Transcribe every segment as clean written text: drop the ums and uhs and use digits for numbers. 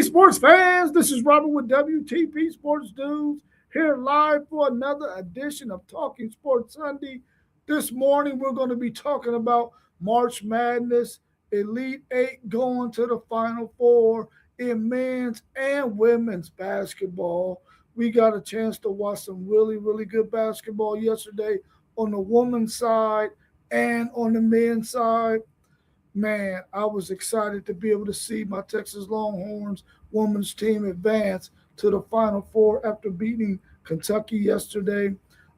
Hey, sports fans, this is Robert with WTP Sports News here live for another edition of Talking Sports Sunday. This morning, we're going to be talking about March Madness, Elite Eight going to the Final Four in men's and women's basketball. We got a chance to watch some really good basketball yesterday on the women's side and on the men's side. Man, I was excited to be able to see my Texas Longhorns women's team advance to the Final Four after beating Kentucky yesterday,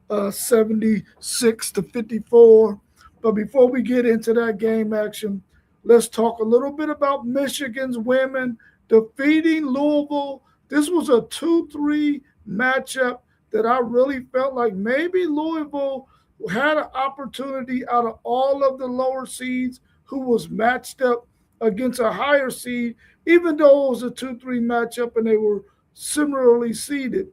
76-54. But before we get into that game action, let's talk a little bit about Michigan's women defeating Louisville. This was a 2-3 matchup that I really felt like maybe Louisville had an opportunity out of all of the lower seeds who was matched up against a higher seed, even though it was a 2-3 matchup and they were similarly seeded.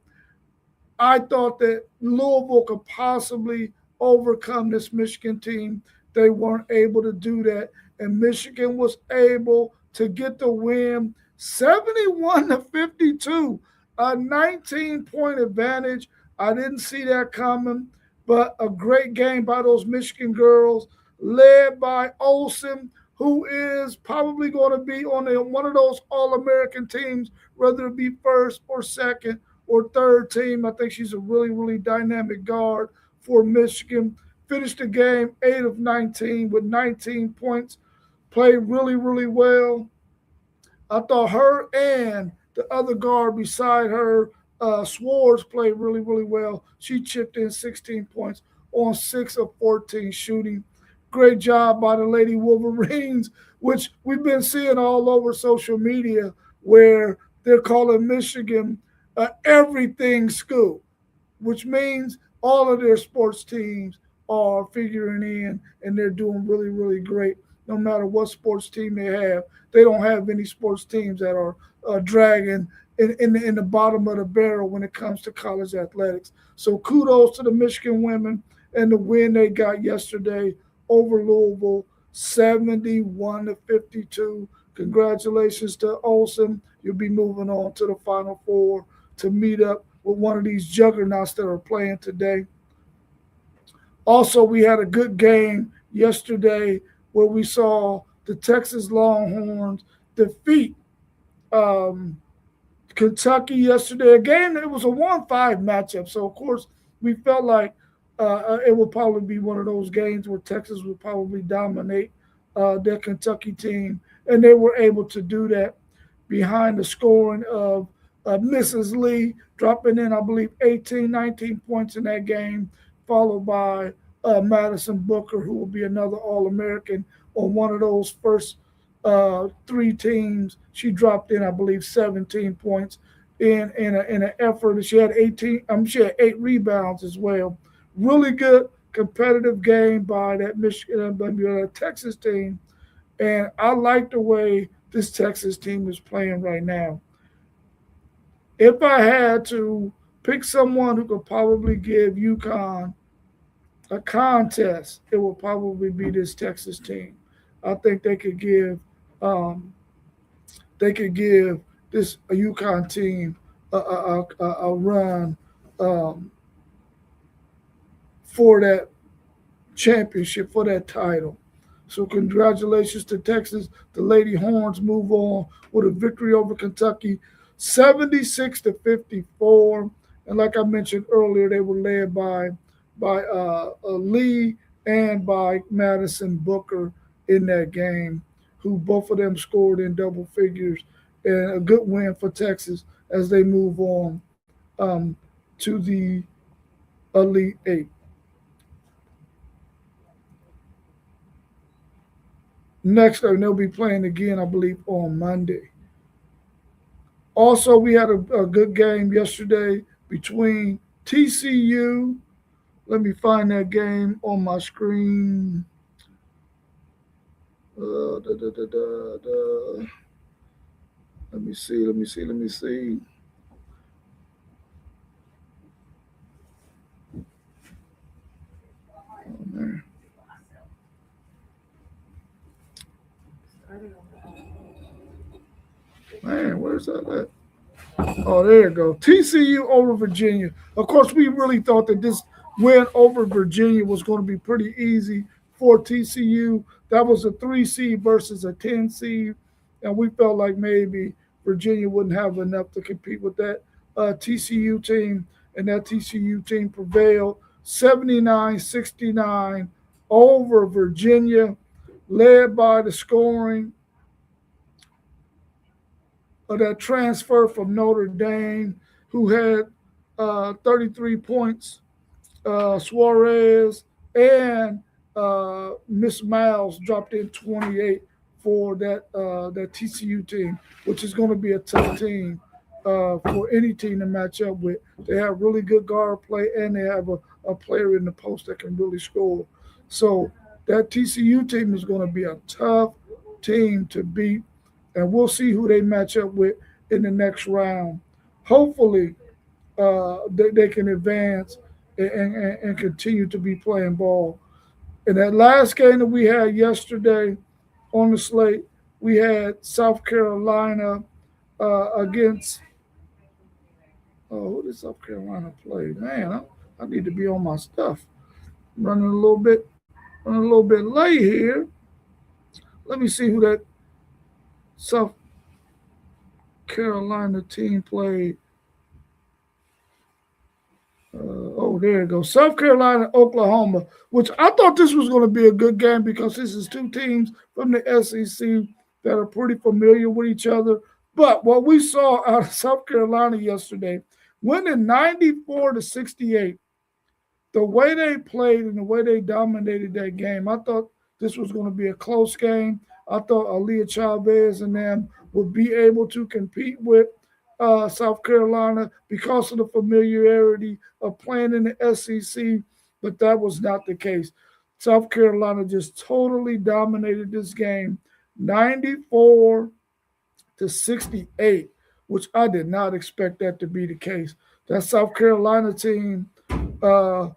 I thought that Louisville could possibly overcome this Michigan team. They weren't able to do that, and Michigan was able to get the win 71-52, a 19-point advantage. I didn't see that coming, but a great game by those Michigan girls, led by Olsen, who is probably going to be on one of those All-American teams, whether it be first or second or third team. I think she's a really dynamic guard for Michigan. Finished the game 8 of 19 with 19 points. Played really well. I thought her and the other guard beside her, Swords, played really well. She chipped in 16 points on 6 of 14 shooting. Great job by the Lady Wolverines, which we've been seeing all over social media where they're calling Michigan everything school, which means all of their sports teams are figuring in and they're doing really great no matter what sports team they have. They don't have any sports teams that are dragging in the bottom of the barrel when it comes to college athletics. So kudos to the Michigan women and the win they got yesterday over Louisville, 71-52. Congratulations to Olsen. You'll be moving on to the Final Four to meet up with one of these juggernauts that are playing today. Also, we had a good game yesterday where we saw the Texas Longhorns defeat Kentucky yesterday. Again, it was a 1-5 matchup. So, of course, we felt like it would probably be one of those games where Texas would probably dominate their Kentucky team. And they were able to do that behind the scoring of Mrs. Lee, dropping in, I believe, 18, 19 points in that game, followed by Madison Booker, who will be another All-American on one of those first three teams. She dropped in, I believe, 17 points in an effort. She had 8 rebounds as well. Really good competitive game by that Texas team, and I like the way this Texas team is playing right now. If I had to pick someone who could probably give UConn a contest, it would probably be this Texas team. I think um, they could give this a UConn team a run for that championship, for that title. So congratulations to Texas. The Lady Horns move on with a victory over Kentucky, 76-54. And like I mentioned earlier, they were led by Lee and by Madison Booker in that game, who both of them scored in double figures. And a good win for Texas as they move on to the Elite Eight. Next, and they'll be playing again, I believe, on Monday. Also, we had a good game yesterday between TCU. Let me find that game on my screen. Da, da, da, da. Let me see. Oh, man. Man, where's that at? Oh, there you go. TCU over Virginia. Of course, we really thought that this win over Virginia was going to be pretty easy for TCU. That was a 3 seed versus a 10 seed, and we felt like maybe Virginia wouldn't have enough to compete with that TCU team, and that TCU team prevailed 79-69 over Virginia, led by the scoring of that transfer from Notre Dame, who had 33 points, Suarez, and Miss Miles dropped in 28 for that TCU team, which is going to be a tough team for any team to match up with. They have really good guard play, and they have a player in the post that can really score. So that TCU team is going to be a tough team to beat, and we'll see who they match up with in the next round. Hopefully, they can advance and continue to be playing ball. In that last game that we had yesterday on the slate, we had South Carolina against. Oh, who did South Carolina play? Man, I need to be on my stuff. Running a little bit late here. Let me see who that South Carolina team played. Oh, there you go. South Carolina, Oklahoma, which I thought this was going to be a good game because this is two teams from the SEC that are pretty familiar with each other. But what we saw out of South Carolina yesterday, winning 94-68, the way they played and the way they dominated that game, I thought this was going to be a close game. I thought Aaliyah Chavez and them would be able to compete with South Carolina because of the familiarity of playing in the SEC, but that was not the case. South Carolina just totally dominated this game, 94-68, which I did not expect that to be the case. That South Carolina team, let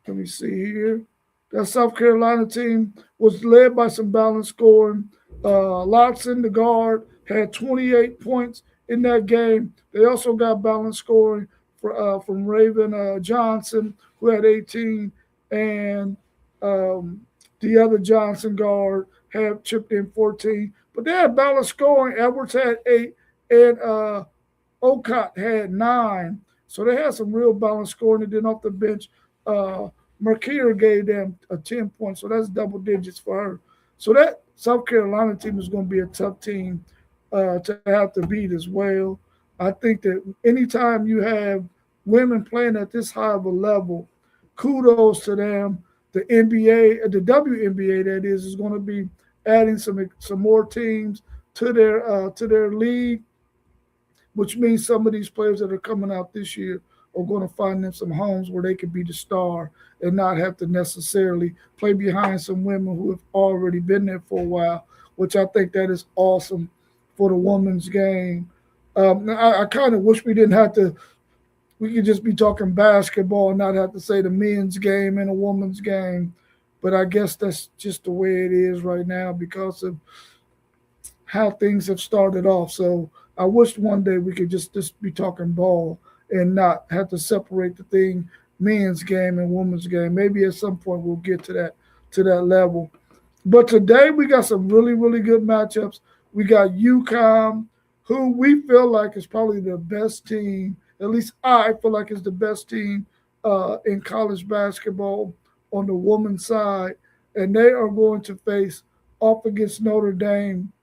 me see here. That South Carolina team was led by some balanced scoring. Lotson, the guard, had 28 points in that game. They also got balanced scoring from Raven Johnson, who had 18, and the other Johnson guard had chipped in 14. But they had balanced scoring. Edwards had 8, and Ocott had 9. So they had some real balanced scoring. And then off the bench, Mercier gave them a 10 points. So that's double digits for her. So that South Carolina team is going to be a tough team to have to beat as well. I think that anytime you have women playing at this high of a level, kudos to them. The NBA, the WNBA, that is going to be adding some more teams to their league, which means some of these players that are coming out this year are going to find them some homes where they can be the star and not have to necessarily play behind some women who have already been there for a while, which I think that is awesome for the women's game. I kind of wish we didn't have to. We could just be talking basketball and not have to say the men's game and a woman's game. But I guess that's just the way it is right now because of how things have started off. So I wish one day we could just be talking ball and not have to separate the thing, men's game and women's game. Maybe at some point we'll get to that level. But today we got some really, really good matchups. We got UConn, who we feel like is probably the best team. At least I feel like is the best team in college basketball on the women's side. And they are going to face off against Notre Dame,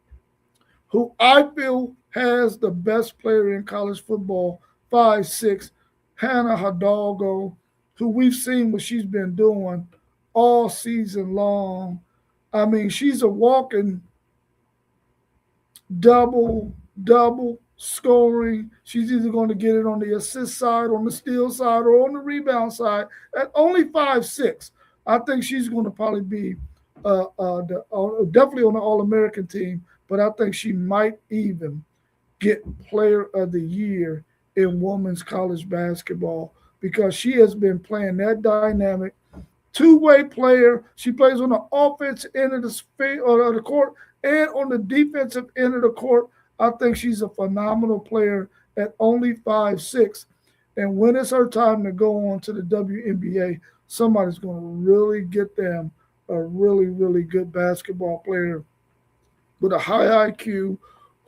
who I feel has the best player in college football, 5'6", Hannah Hidalgo, who we've seen what she's been doing all season long. I mean, she's a walking double scoring. She's either going to get it on the assist side, on the steal side, or on the rebound side. At only 5'6", I think she's going to probably be definitely on the All-American team, but I think she might even get Player of the Year in women's college basketball because she has been playing that dynamic two-way player. She plays on the offense end of the court And on the defensive end of the court, I think she's a phenomenal player at only 5'6". And when it's her time to go on to the WNBA, somebody's going to really get them a really, really good basketball player with a high IQ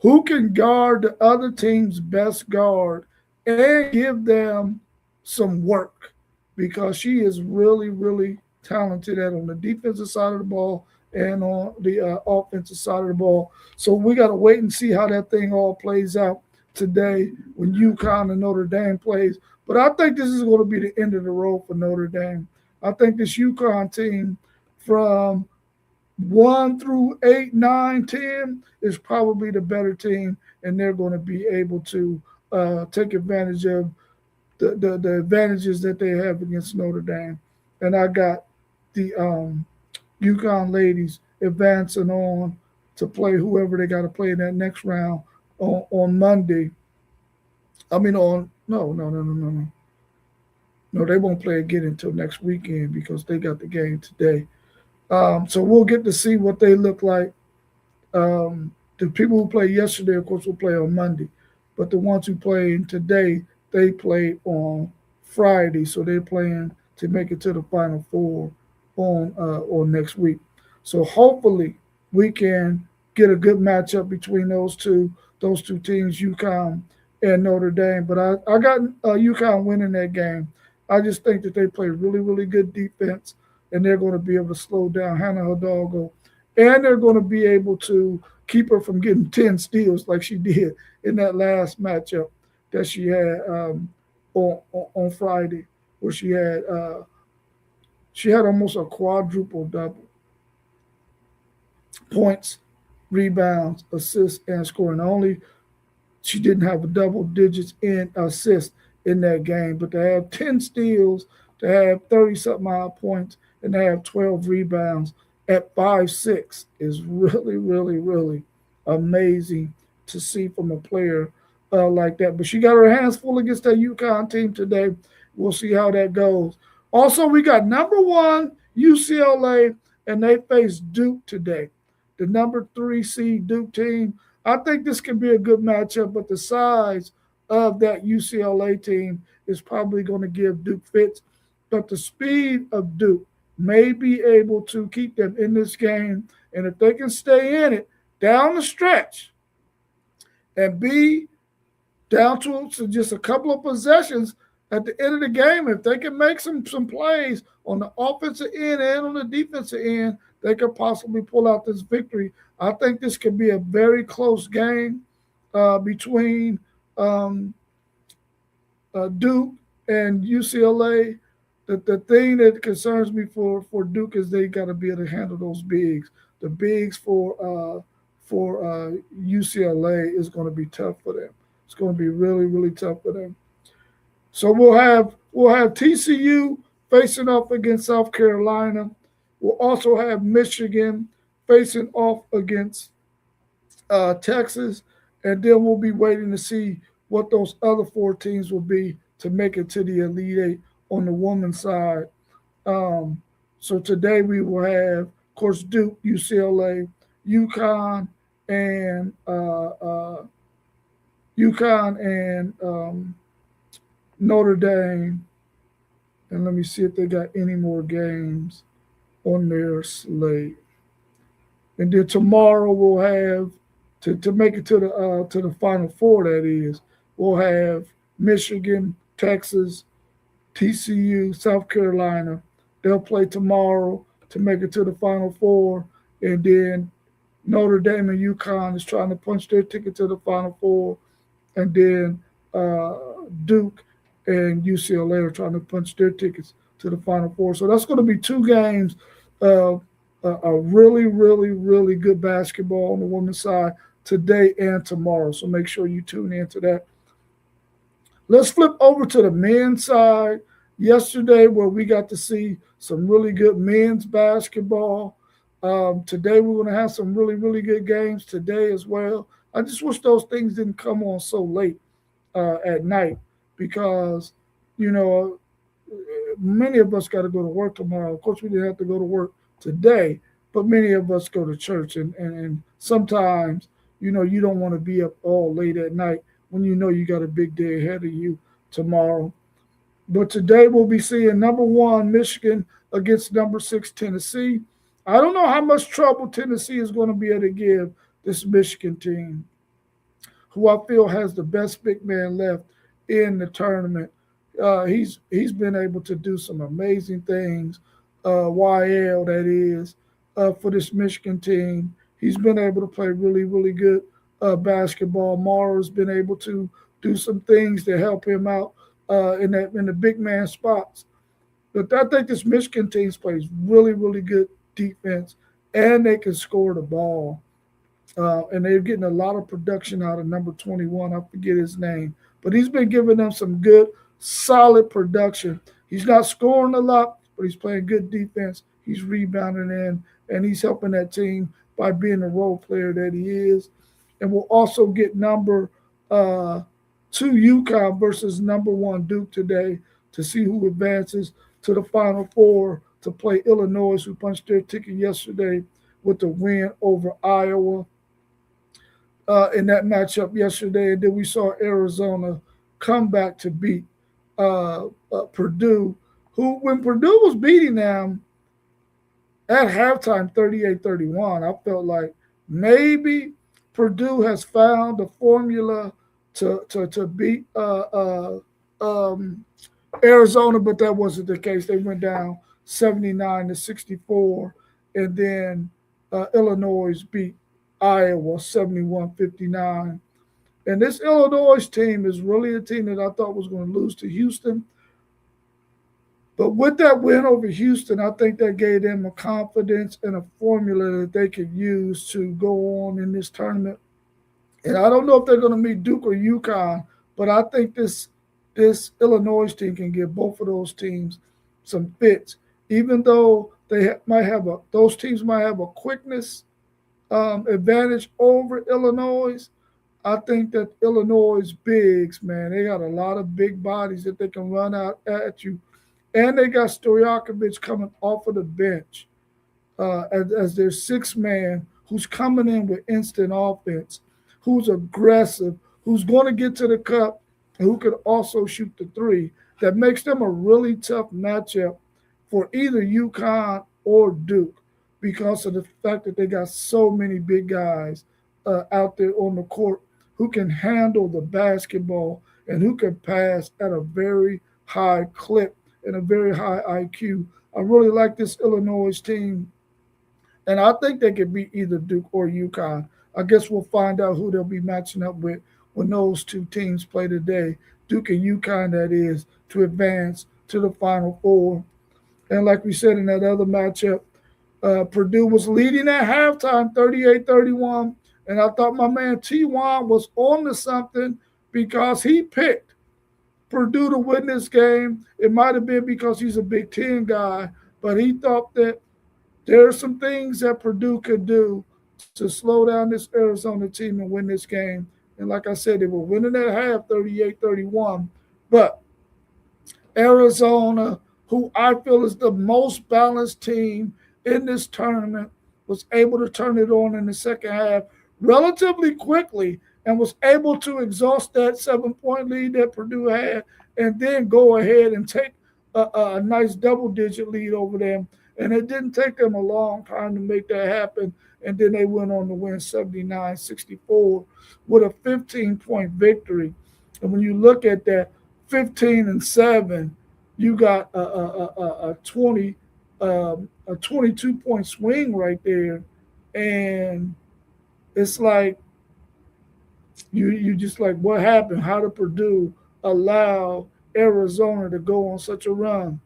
who can guard the other team's best guard and give them some work because she is really, really talented at on the defensive side of the ball and on the offensive side of the ball. So we got to wait and see how that thing all plays out today when UConn and Notre Dame plays. But I think this is going to be the end of the road for Notre Dame. I think this UConn team from 1 through 8, 9, 10 is probably the better team, and they're going to be able to take advantage of the advantages that they have against Notre Dame. And I got the UConn ladies advancing on to play whoever they got to play in that next round on Monday. I mean, on no, they won't play again until next weekend because they got the game today. So we'll get to see what they look like. The people who played yesterday, of course, will play on Monday, but the ones who played today, they played on Friday, so they're playing to make it to the Final Four on next week. So hopefully we can get a good matchup between those two teams, UConn and Notre Dame. But I got UConn winning that game. I just think that they play really, really good defense, and they're going to be able to slow down Hannah Hidalgo, and they're going to be able to keep her from getting 10 steals like she did in that last matchup that she had on Friday, where she had almost a quadruple double: points, rebounds, assists, and scoring. Only she didn't have a double digits in assists in that game, but to have 10 steals, to have 30 something odd points, and to have 12 rebounds at 5'6" is really, really, really amazing to see from a player like that. But she got her hands full against that UConn team today. We'll see how that goes. Also, we got number 1 UCLA, and they face Duke today, the number 3 seed Duke team. I think this can be a good matchup, but the size of that UCLA team is probably going to give Duke fits. But the speed of Duke may be able to keep them in this game. And if they can stay in it down the stretch and be down to just a couple of possessions at the end of the game, if they can make some plays on the offensive end and on the defensive end, they could possibly pull out this victory. I think this could be a very close game between Duke and UCLA. The thing that concerns me for Duke is they got to be able to handle those bigs. The bigs for UCLA is going to be tough for them. It's going to be really, really tough for them. So we'll have TCU facing off against South Carolina. We'll also have Michigan facing off against Texas, and then we'll be waiting to see what those other 4 teams will be to make it to the Elite Eight on the women's side. So today we will have, of course, Duke, UCLA, UConn, and Notre Dame. And let me see if they got any more games on their slate. And then tomorrow we'll have to make it to the Final Four. That is, we'll have Michigan, Texas, TCU, South Carolina. They'll play tomorrow to make it to the Final Four, and then Notre Dame and UConn is trying to punch their ticket to the Final Four, and then Duke and UCLA are trying to punch their tickets to the Final Four. So that's going to be 2 games of a really, really, really good basketball on the women's side today and tomorrow. So make sure you tune into that. Let's flip over to the men's side. Yesterday, where we got to see some really good men's basketball. Today, we're going to have some really, really good games today as well. I just wish those things didn't come on so late at night because, many of us got to go to work tomorrow. Of course, we didn't have to go to work today, but many of us go to church, and sometimes, you don't want to be up all late at night when you know you got a big day ahead of you tomorrow. But today we'll be seeing number one Michigan against number six Tennessee. I don't know how much trouble Tennessee is going to be able to give this Michigan team, who I feel has the best big man left in the tournament. He's been able to do some amazing things. YL, that is, for this Michigan team. He's been able to play really, really good basketball. Mara's been able to do some things to help him out in the big man spots. But I think this Michigan team plays really, really good defense, and they can score the ball. And they're getting a lot of production out of number 21. I forget his name, but he's been giving them some good, solid production. He's not scoring a lot, but he's playing good defense. He's rebounding in, and he's helping that team by being the role player that he is. And we'll also get number two UConn versus number one Duke today to see who advances to the Final Four to play Illinois, who punched their ticket yesterday with the win over Iowa in that matchup yesterday. And then we saw Arizona come back to beat Purdue, who, when Purdue was beating them at halftime 38-31, I felt like maybe Purdue has found a formula to beat Arizona, but that wasn't the case. They went down 79-64, and then Illinois beat Iowa 71-59. And this Illinois team is really a team that I thought was going to lose to Houston. But with that win over Houston, I think that gave them a confidence and a formula that they could use to go on in this tournament. And I don't know if they're going to meet Duke or UConn, but I think this Illinois team can give both of those teams some fits, even though those teams might have a quickness advantage over Illinois. I think that Illinois bigs, man, they got a lot of big bodies that they can run out at you. And they got Stojakovic coming off of the bench as their sixth man, who's coming in with instant offense, who's aggressive, who's going to get to the cup, and who could also shoot the three. That makes them a really tough matchup for either UConn or Duke because of the fact that they got so many big guys out there on the court who can handle the basketball and who can pass at a very high clip and a very high IQ. I really like this Illinois team, and I think they could beat either Duke or UConn. I guess we'll find out who they'll be matching up with when those two teams play today, Duke and UConn, that is, to advance to the Final Four. And like we said in that other matchup, Purdue was leading at halftime 38-31, and I thought my man T1 was on to something because he picked Purdue to win this game. It might have been because he's a Big Ten guy, but he thought that there are some things that Purdue could do to slow down this Arizona team and win this game. And like I said, they were winning at half 38-31. But Arizona, who I feel is the most balanced team in this tournament, was able to turn it on in the second half relatively quickly and was able to exhaust that 7-point lead that Purdue had and then go ahead and take a nice double-digit lead over them. And it didn't take them a long time to make that happen. And then they went on to win 79-64 with a 15-point victory. And when you look at that 15-7, you got a 22-point swing right there. And it's like, you just like, what happened? How did Purdue allow Arizona to go on such a run?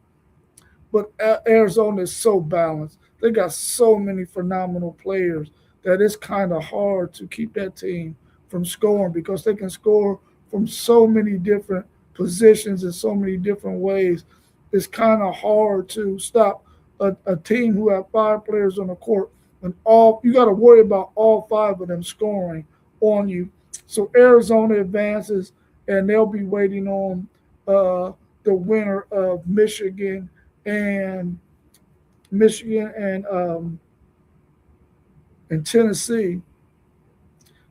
But Arizona is so balanced. They got so many phenomenal players that it's kind of hard to keep that team from scoring because they can score from so many different positions in so many different ways. It's kind of hard to stop a team who have 5 players on the court and you got to worry about all 5 of them scoring on you. So Arizona advances, and they'll be waiting on the winner of Michigan and and Tennessee.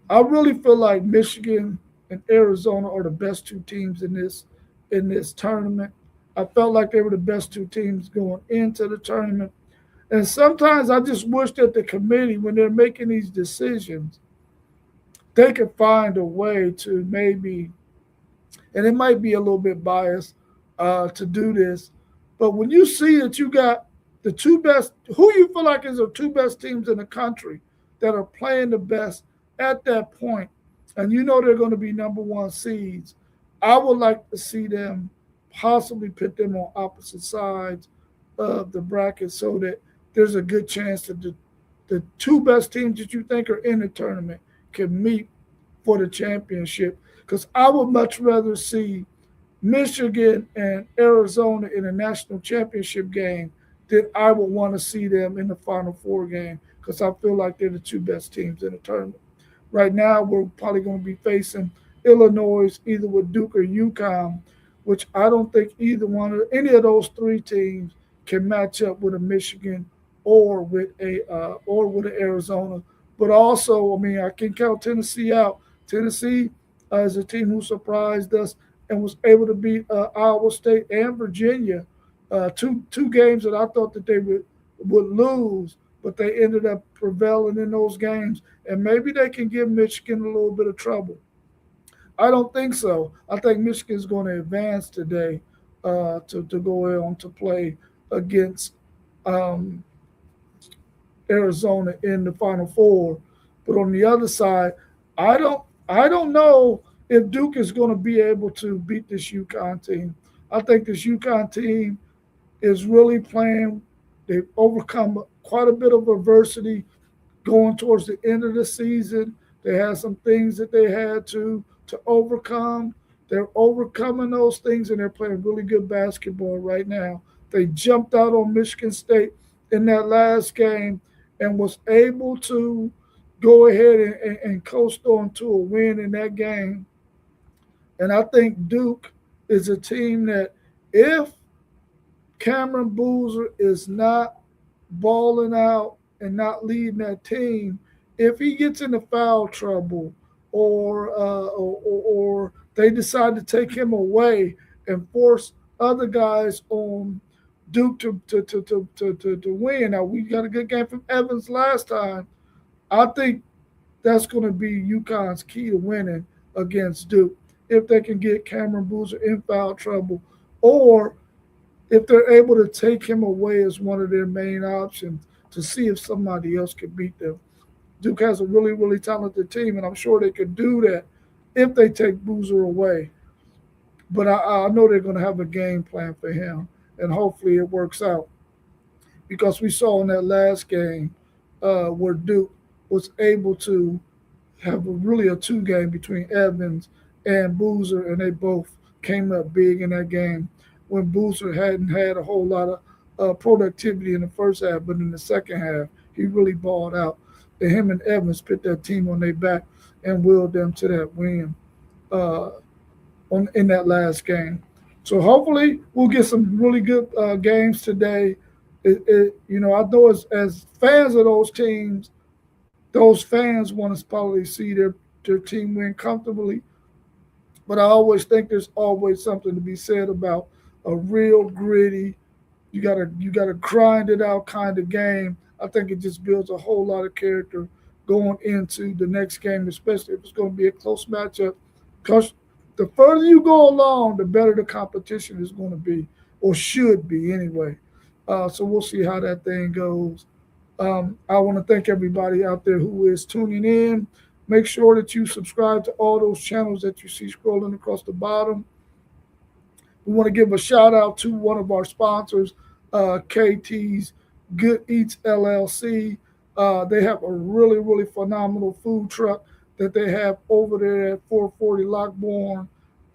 I really feel like Michigan and Arizona are the best two teams in this tournament. I felt like they were the best two teams going into the tournament. And sometimes I just wish that the committee, when they're making these decisions, they could find a way to maybe, and it might be a little bit biased to do this, but when you see that you got the two best, who you feel like is the two best teams in the country that are playing the best at that point, and you know they're going to be number one seeds, I would like to see them possibly put them on opposite sides of the bracket so that there's a good chance that the two best teams that you think are in the tournament can meet for the championship. Because I would much rather see Michigan and Arizona in a national championship game than I would want to see them in the Final Four game because I feel like they're the two best teams in the tournament. Right now, we're probably going to be facing Illinois either with Duke or UConn, which I don't think either one of any of those three teams can match up with a Michigan or with an Arizona. But also, I mean, I can count Tennessee out. Tennessee is a team who surprised us and was able to beat Iowa State and Virginia, two games that I thought that they would lose, but they ended up prevailing in those games. And maybe they can give Michigan a little bit of trouble. I don't think so. I think Michigan's going to advance today to go on to play against um, Arizona in the Final Four. But on the other side, I don't know if Duke is going to be able to beat this UConn team. I think this UConn team is really playing. They've overcome quite a bit of adversity going towards the end of the season. They had some things that they had to overcome. They're overcoming those things and they're playing really good basketball right now. They jumped out on Michigan State in that last game and was able to go ahead and coast on to a win in that game. And I think Duke is a team that if Cameron Boozer is not balling out and not leading that team, if he gets into foul trouble or they decide to take him away and force other guys on Duke to win. Now we got a good game from Evans last time. I think that's going to be UConn's key to winning against Duke if they can get Cameron Boozer in foul trouble or if they're able to take him away as one of their main options to see if somebody else can beat them. Duke has a really, really talented team, and I'm sure they could do that if they take Boozer away. But I know they're going to have a game plan for him, and hopefully it works out. Because we saw in that last game where Duke was able to have really a two game between Evans and Boozer, and they both came up big in that game when Boozer hadn't had a whole lot of productivity in the first half, but in the second half, he really balled out. And him and Evans put that team on their back and willed them to that win uh, in that last game. So hopefully we'll get some really good games today. I know as fans of those teams, those fans want to probably see their team win comfortably. But I always think there's always something to be said about a real gritty, you gotta grind it out kind of game. I think it just builds a whole lot of character going into the next game, especially if it's going to be a close matchup. Because the further you go along, the better the competition is going to be, or should be anyway. So we'll see how that thing goes. I want to thank everybody out there who is tuning in. Make sure that you subscribe to all those channels that you see scrolling across the bottom. We want to give a shout out to one of our sponsors, KT's Good Eats LLC. They have a really, really phenomenal food truck that they have over there at 440 Lockbourne.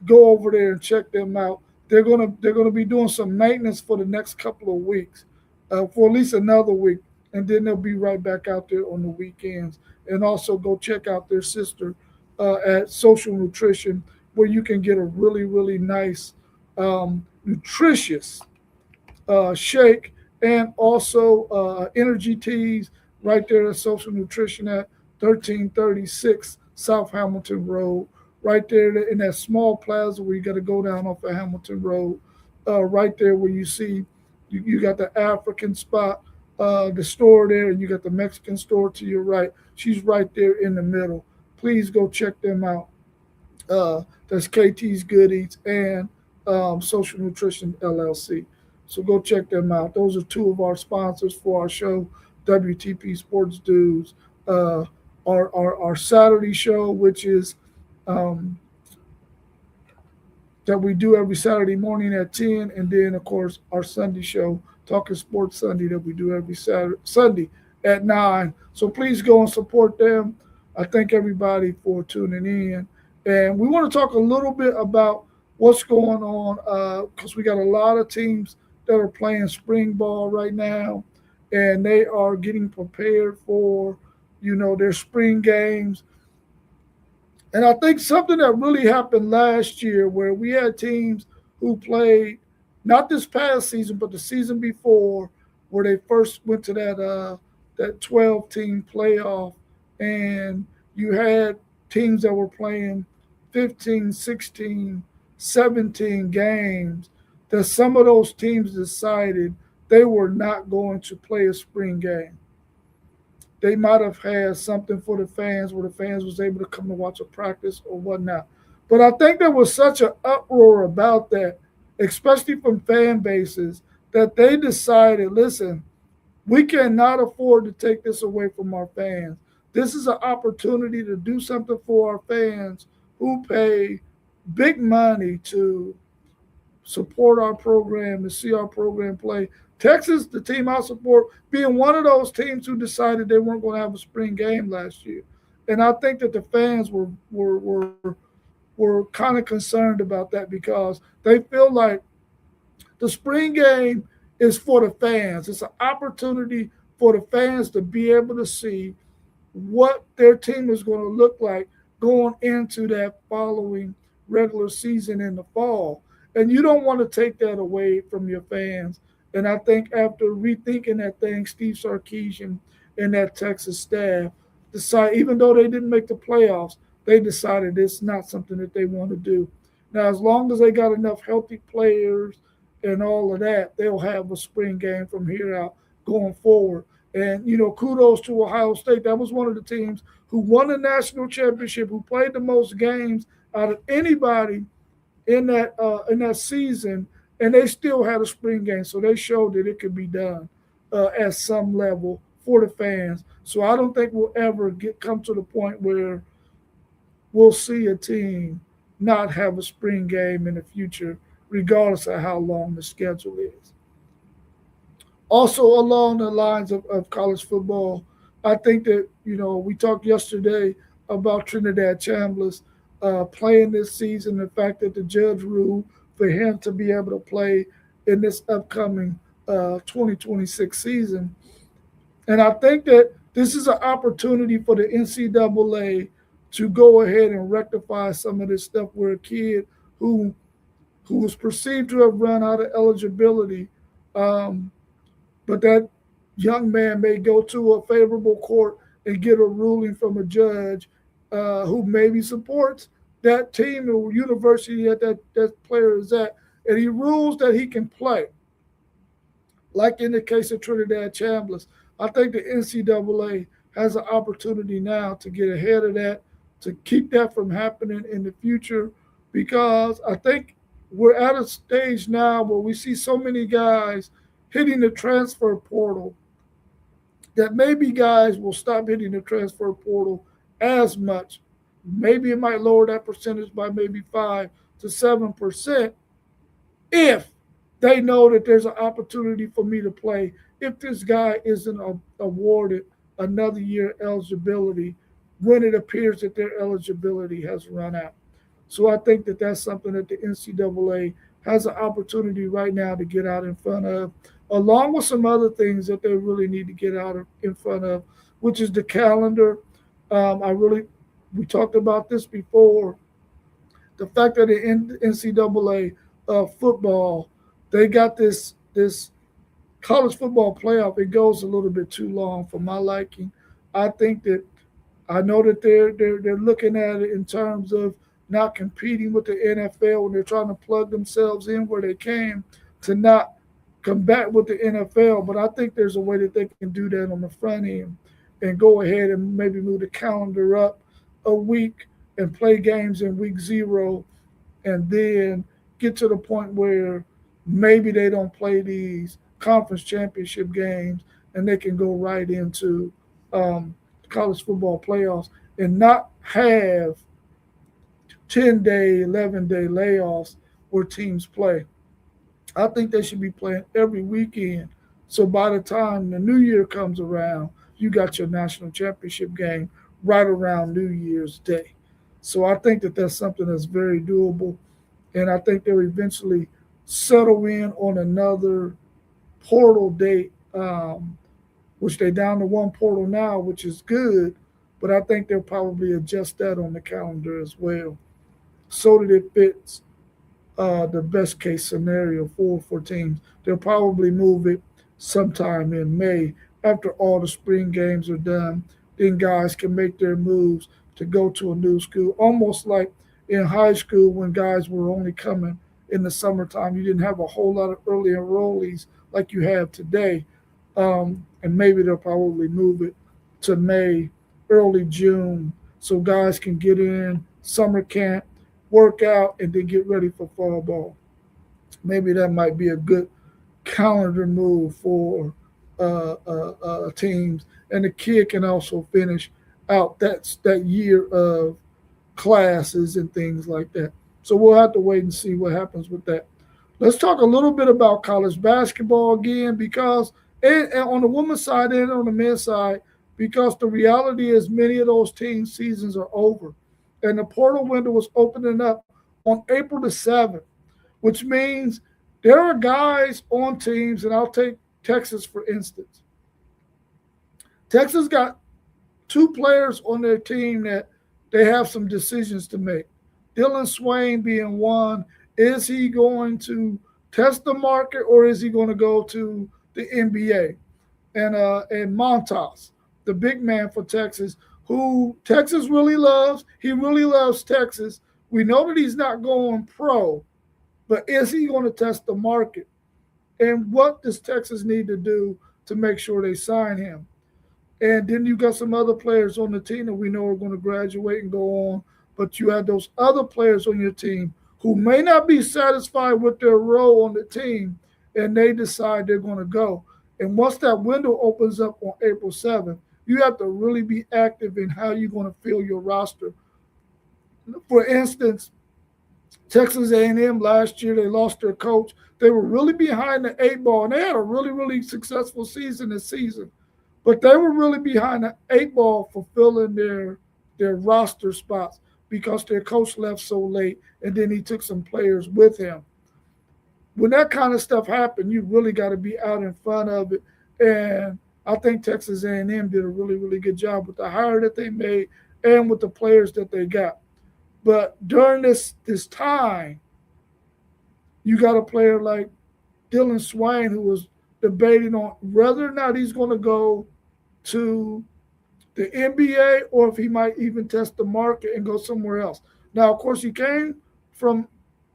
Go over there and check them out. They're gonna be doing some maintenance for the next couple of weeks, for at least another week, and then they'll be right back out there on the weekends. And also go check out their sister at Social Nutrition, where you can get a really, really nice, nutritious shake and also energy teas. right there at Social Nutrition at 1336 South Hamilton Road, right there in that small plaza where you got to go down off of Hamilton Road, right there where you see you got the African spot, the store there, and you got the Mexican store to your right. She's right there in the middle. Please go check them out. That's KT's Goodies and Social Nutrition LLC. So go check them out. Those are two of our sponsors for our show, WTP Sports Dudes. Uh, our Saturday show, which is um, that we do every Saturday morning at 10, and then of course our Sunday show, Talking Sports Sunday, that we do every Sunday at 9. So please go and support them. I thank everybody for tuning in, and we want to talk a little bit about what's going on because we got a lot of teams that are playing spring ball right now, and they are getting prepared for their spring games. And I think something that really happened last year where we had teams who played not this past season, but the season before, where they first went to that 12 team playoff, and you had teams that were playing 15, 16, 17 games, that some of those teams decided they were not going to play a spring game. They might have had something for the fans where the fans was able to come and watch a practice or whatnot. But I think there was such an uproar about that, especially from fan bases, that they decided, listen, we cannot afford to take this away from our fans. This is an opportunity to do something for our fans who pay big money to support our program and see our program play. Texas, the team I support, being one of those teams who decided they weren't going to have a spring game last year. And I think that the fans were kind of concerned about that because they feel like the spring game is for the fans. It's an opportunity for the fans to be able to see what their team is going to look like going into that following regular season in the fall. And you don't want to take that away from your fans. And I think after rethinking that thing, Steve Sarkisian and that Texas staff decided, even though they didn't make the playoffs, they decided it's not something that they want to do. Now, as long as they got enough healthy players and all of that, they'll have a spring game from here out going forward. And, kudos to Ohio State. That was one of the teams who won the national championship, who played the most games out of anybody in that season, and they still had a spring game. So they showed that it could be done at some level for the fans. So I don't think we'll ever come to the point where we'll see a team not have a spring game in the future, regardless of how long the schedule is. Also, along the lines of college football, I think that, we talked yesterday about Trinidad Chambliss playing this season, the fact that the judge ruled for him to be able to play in this upcoming 2026 season. And I think that this is an opportunity for the NCAA to go ahead and rectify some of this stuff where a kid who was perceived to have run out of eligibility, um, but that young man may go to a favorable court and get a ruling from a judge who maybe supports that team or university that player is at, and he rules that he can play, like in the case of Trinidad Chambliss. I think the NCAA has an opportunity now to get ahead of that, to keep that from happening in the future, because I think we're at a stage now where we see so many guys hitting the transfer portal that maybe guys will stop hitting the transfer portal as much. Maybe it might lower that percentage by maybe 5 to 7% if they know that there's an opportunity for me to play if this guy isn't awarded another year eligibility when it appears that their eligibility has run out. So I think that that's something that the NCAA has an opportunity right now to get out in front of, along with some other things that they really need to get out in front of, which is the calendar. We talked about this before. The fact that the NCAA football, they got this college football playoff, it goes a little bit too long for my liking. I think that I know that they're looking at it in terms of not competing with the NFL when they're trying to plug themselves in where they can to not combat with the NFL. But I think there's a way that they can do that on the front end and go ahead and maybe move the calendar up a week and play games in week 0 and then get to the point where maybe they don't play these conference championship games and they can go right into um, college football playoffs and not have 10-day, 11-day layoffs where teams play. I think they should be playing every weekend. So by the time the new year comes around, you got your national championship game right around New Year's Day. So I think that that's something that's very doable. And I think they'll eventually settle in on another portal date, which they down to one portal now, which is good. But I think they'll probably adjust that on the calendar as well, so that it fits the best case scenario for teams. They'll probably move it sometime in May after all the spring games are done. Then guys can make their moves to go to a new school, almost like in high school when guys were only coming in the summertime. You didn't have a whole lot of early enrollees like you have today. And maybe they'll probably move it to May, early June, so guys can get in summer camp, work out, and then get ready for fall ball. Maybe that might be a good calendar move for teams, and the kid can also finish out that year of classes and things like that. So we'll have to wait and see what happens with that. Let's talk a little bit about college basketball again, because and on the women's side and on the men's side, because the reality is many of those team seasons are over, and the portal window was opening up on April the 7th, which means there are guys on teams, and I'll take Texas for instance. Texas got two players on their team that they have some decisions to make. Dylan Swain being one. Is he going to test the market or is he going to go to the NBA? And Montas, the big man for Texas, who Texas really loves. He really loves Texas. We know that he's not going pro, but is he going to test the market? And what does Texas need to do to make sure they sign him? And then you got some other players on the team that we know are going to graduate and go on. But you have those other players on your team who may not be satisfied with their role on the team, and they decide they're going to go. And once that window opens up on April 7th, you have to really be active in how you're going to fill your roster. For instance, Texas A&M last year, they lost their coach. They were really behind the eight ball, and they had a really, really successful season this season. But they were really behind the eight ball for filling their roster spots because their coach left so late, and then he took some players with him. When that kind of stuff happened, you really got to be out in front of it. And I think Texas A&M did a really, really good job with the hire that they made and with the players that they got. But during this time, you got a player like Dylan Swain who was debating on whether or not he's going to go to the NBA or if he might even test the market and go somewhere else. Now, of course, he came from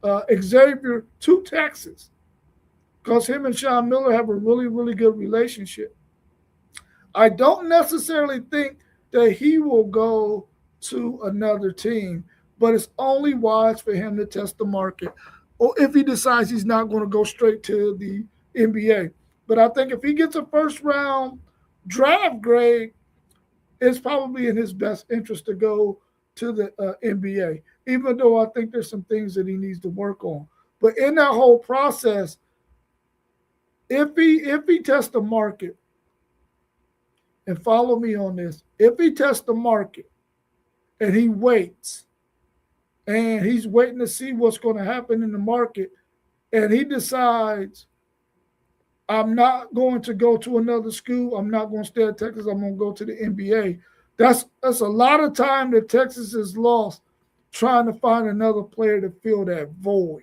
Xavier to Texas because him and Sean Miller have a really, really good relationship. I don't necessarily think that he will go to another team, but it's only wise for him to test the market. Or if he decides he's not going to go straight to the NBA. But I think if he gets a first round draft grade, it's probably in his best interest to go to the NBA, even though I think there's some things that he needs to work on. But in that whole process, if he tests the market, and follow me on this, if he tests the market and he waits, and he's waiting to see what's going to happen in the market, and he decides, I'm not going to go to another school, I'm not going to stay at Texas, I'm going to go to the NBA. That's a lot of time that Texas has lost trying to find another player to fill that void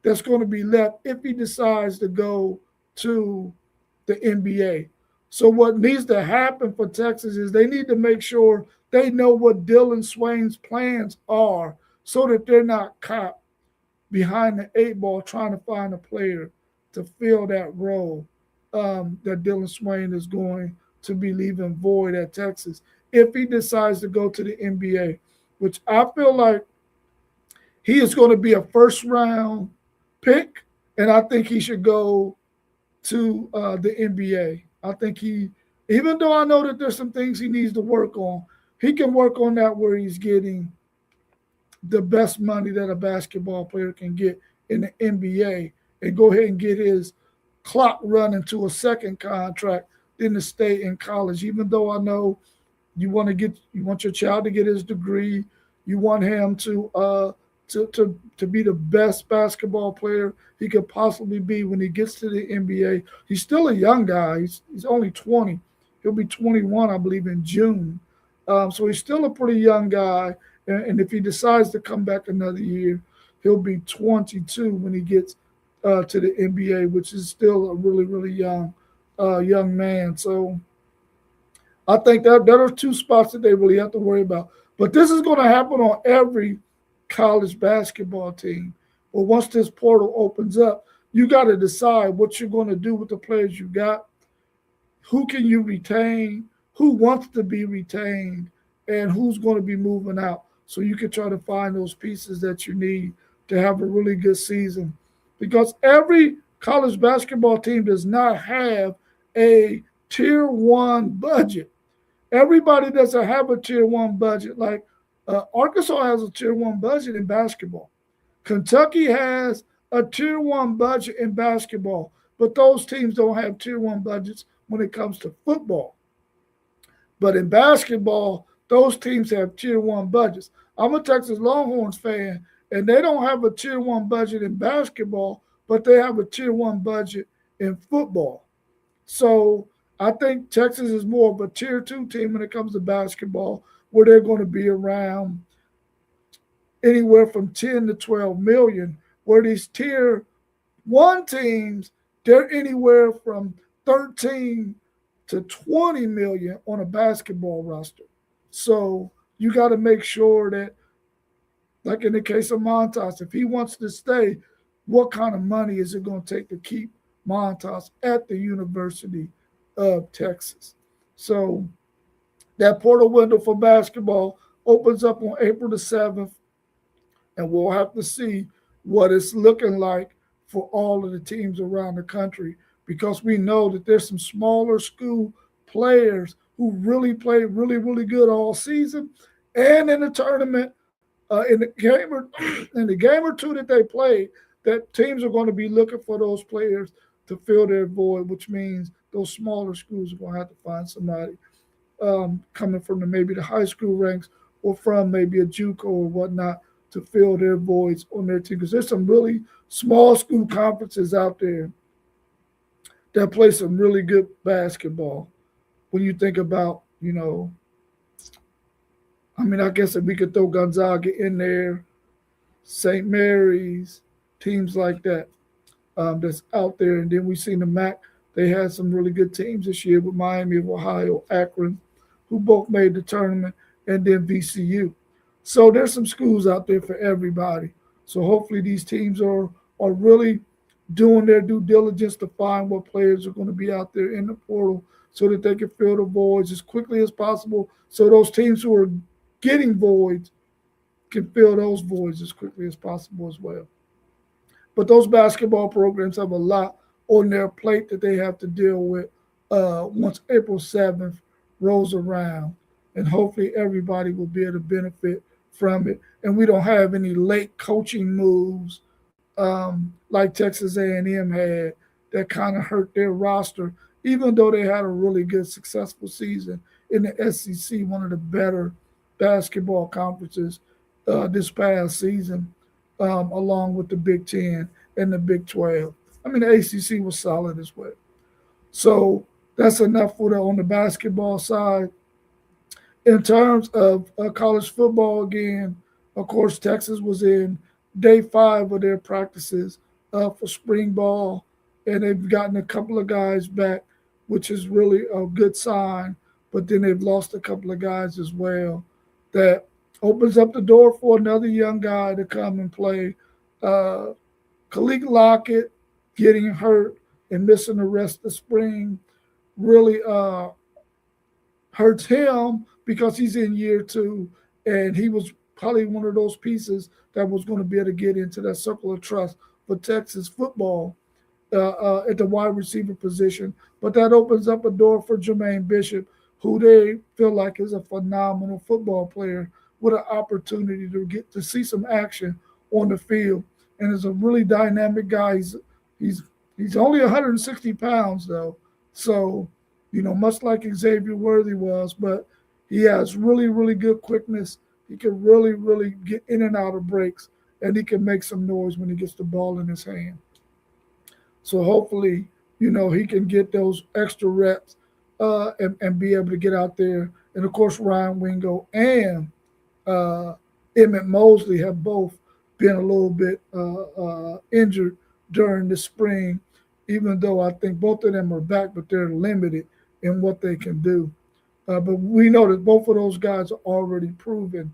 that's going to be left if he decides to go to the NBA. So what needs to happen for Texas is they need to make sure they know what Dylan Swain's plans are so that they're not caught behind the eight ball trying to find a player to fill that role that Dylan Swain is going to be leaving void at Texas if he decides to go to the NBA, which I feel like he is going to be a first round pick, and I think he should go to the NBA. I think even though I know that there's some things he needs to work on, he can work on that where he's getting the best money that a basketball player can get in the NBA and go ahead and get his clock running to a second contract than to stay in college. Even though I know you want your child to get his degree, you want him to be the best basketball player he could possibly be when he gets to the NBA. He's still a young guy. He's only 20. He'll be 21, I believe, in June. So he's still a pretty young guy. And if he decides to come back another year, he'll be 22 when he gets to the NBA, which is still a really, really young man. So I think that there are two spots that they really have to worry about. But this is going to happen on every college basketball team. But once this portal opens up, you got to decide what you're going to do with the players you got. Who can you retain? Who wants to be retained? And who's going to be moving out? So you can try to find those pieces that you need to have a really good season. Because every college basketball team does not have a tier one budget. Everybody doesn't have a tier one budget. Like Arkansas has a tier one budget in basketball. Kentucky has a tier one budget in basketball, but those teams don't have tier one budgets when it comes to football. But in basketball, those teams have tier one budgets. I'm a Texas Longhorns fan, and they don't have a tier one budget in basketball, but they have a tier one budget in football. So I think Texas is more of a tier two team when it comes to basketball, where they're going to be around anywhere from 10 to 12 million, where these tier one teams, they're anywhere from 13 to 20 million on a basketball roster. So you got to make sure that, like in the case of Montas, if he wants to stay, what kind of money is it going to take to keep Montas at the University of Texas? So that portal window for basketball opens up on April the 7th, and we'll have to see what it's looking like for all of the teams around the country, because we know that there's some smaller school players who really played really, really good all season, and in the tournament, in the game or two that they played, that teams are going to be looking for those players to fill their void, which means those smaller schools are going to have to find somebody coming from maybe the high school ranks or from maybe a JUCO or whatnot to fill their voids on their team. Because there's some really small school conferences out there that play some really good basketball. When you think about, I guess if we could throw Gonzaga in there, St. Mary's, teams like that that's out there. And then we've seen the MAC. They had some really good teams this year with Miami of Ohio, Akron, who both made the tournament, and then VCU. So there's some schools out there for everybody. So hopefully these teams are really doing their due diligence to find what players are going to be out there in the portal so that they can fill the voids as quickly as possible, so those teams who are getting voids can fill those voids as quickly as possible as well. But those basketball programs have a lot on their plate that they have to deal with once April 7th rolls around. And hopefully everybody will be able to benefit from it. And we don't have any late coaching moves like Texas A&M had that kind of hurt their roster, even though they had a really good, successful season in the SEC, one of the better basketball conferences this past season, along with the Big Ten and the Big 12. The ACC was solid as well. So that's enough for on the basketball side. In terms of college football, again, of course, Texas was in day 5 of their practices for spring ball, and they've gotten a couple of guys back which is really a good sign. But then they've lost a couple of guys as well. That opens up the door for another young guy to come and play. Uh, Khalid Lockett getting hurt and missing the rest of the spring really hurts him because he's in year two, and he was probably one of those pieces that was going to be able to get into that circle of trust for Texas football at the wide receiver position. But that opens up a door for Jermaine Bishop, who they feel like is a phenomenal football player with an opportunity to get to see some action on the field, and is a really dynamic guy. He's he's only 160 pounds though, so much like Xavier Worthy was, but he has really, really good quickness. He can really, really get in and out of breaks, and he can make some noise when he gets the ball in his hand. So hopefully, he can get those extra reps and be able to get out there. And of course, Ryan Wingo and Emmett Mosley have both been a little bit injured during the spring, even though I think both of them are back, but they're limited in what they can do. But we know that both of those guys are already proven.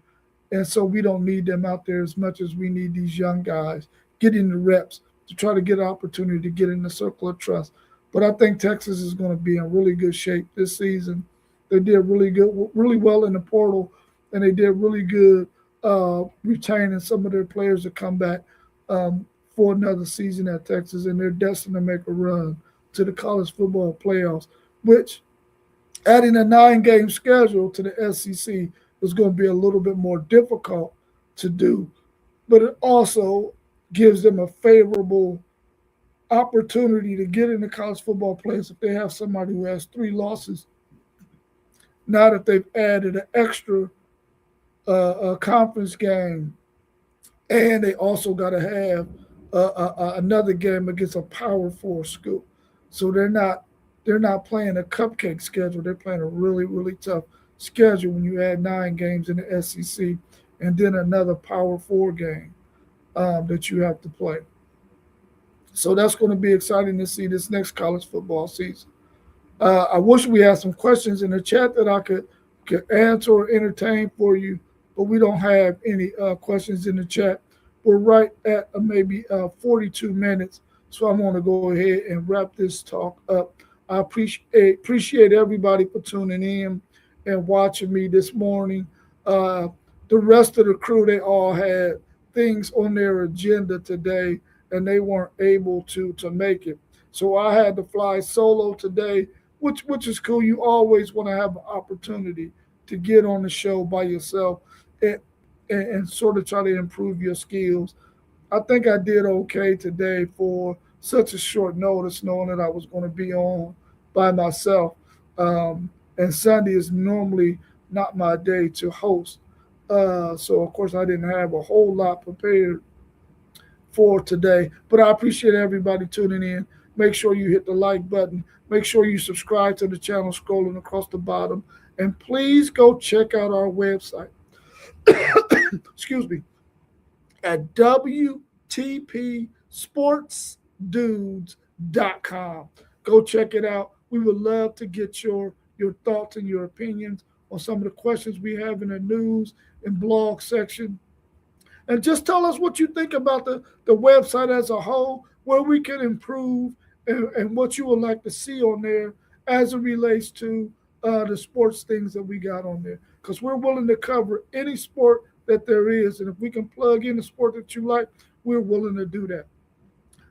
And so we don't need them out there as much as we need these young guys getting the reps to try to get an opportunity to get in the circle of trust. But I think Texas is going to be in really good shape this season. They did really well in the portal, and they did really good retaining some of their players to come back for another season at Texas, and they're destined to make a run to the college football playoffs, which adding a 9-game schedule to the SEC is going to be a little bit more difficult to do, but it also gives them a favorable opportunity to get into college football playoffs if they have somebody who has 3 losses. Now that they've added an extra conference game, and they also got to have another game against a Power 4 school, so they're not playing a cupcake schedule. They're playing a really, really tough schedule when you add 9 games in the SEC and then another Power 4 game that you have to play. So that's going to be exciting to see this next college football season. I wish we had some questions in the chat that I could answer or entertain for you, but we don't have any questions in the chat. We're right at maybe 42 minutes, so I'm going to go ahead and wrap this talk up. I appreciate everybody for tuning in and watching me this morning. The rest of the crew, they all had things on their agenda today, and they weren't able to make it. So I had to fly solo today, which is cool. You always want to have an opportunity to get on the show by yourself and sort of try to improve your skills. I think I did okay today for such a short notice, knowing that I was going to be on by myself. And Sunday is normally not my day to host. So, of course, I didn't have a whole lot prepared for today. But I appreciate everybody tuning in. Make sure you hit the like button. Make sure you subscribe to the channel scrolling across the bottom. And please go check out our website. Excuse me. At WTPSportsDudes.com. Go check it out. We would love to get your thoughts and your opinions on some of the questions we have in the news and blog section. And just tell us what you think about the website as a whole, where we can improve, and what you would like to see on there as it relates to the sports things that we got on there. Because we're willing to cover any sport that there is. And if we can plug in the sport that you like, we're willing to do that.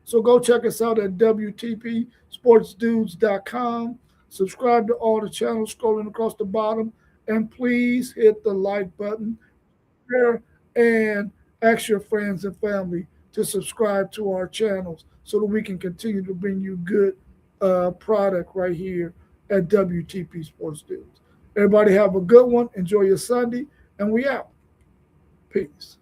So go check us out at WTPSportsDudes.com. Subscribe to all the channels scrolling across the bottom. And please hit the like button, share, and ask your friends and family to subscribe to our channels so that we can continue to bring you good product right here at WTP Sports Dudes. Everybody have a good one. Enjoy your Sunday, and we out. Peace.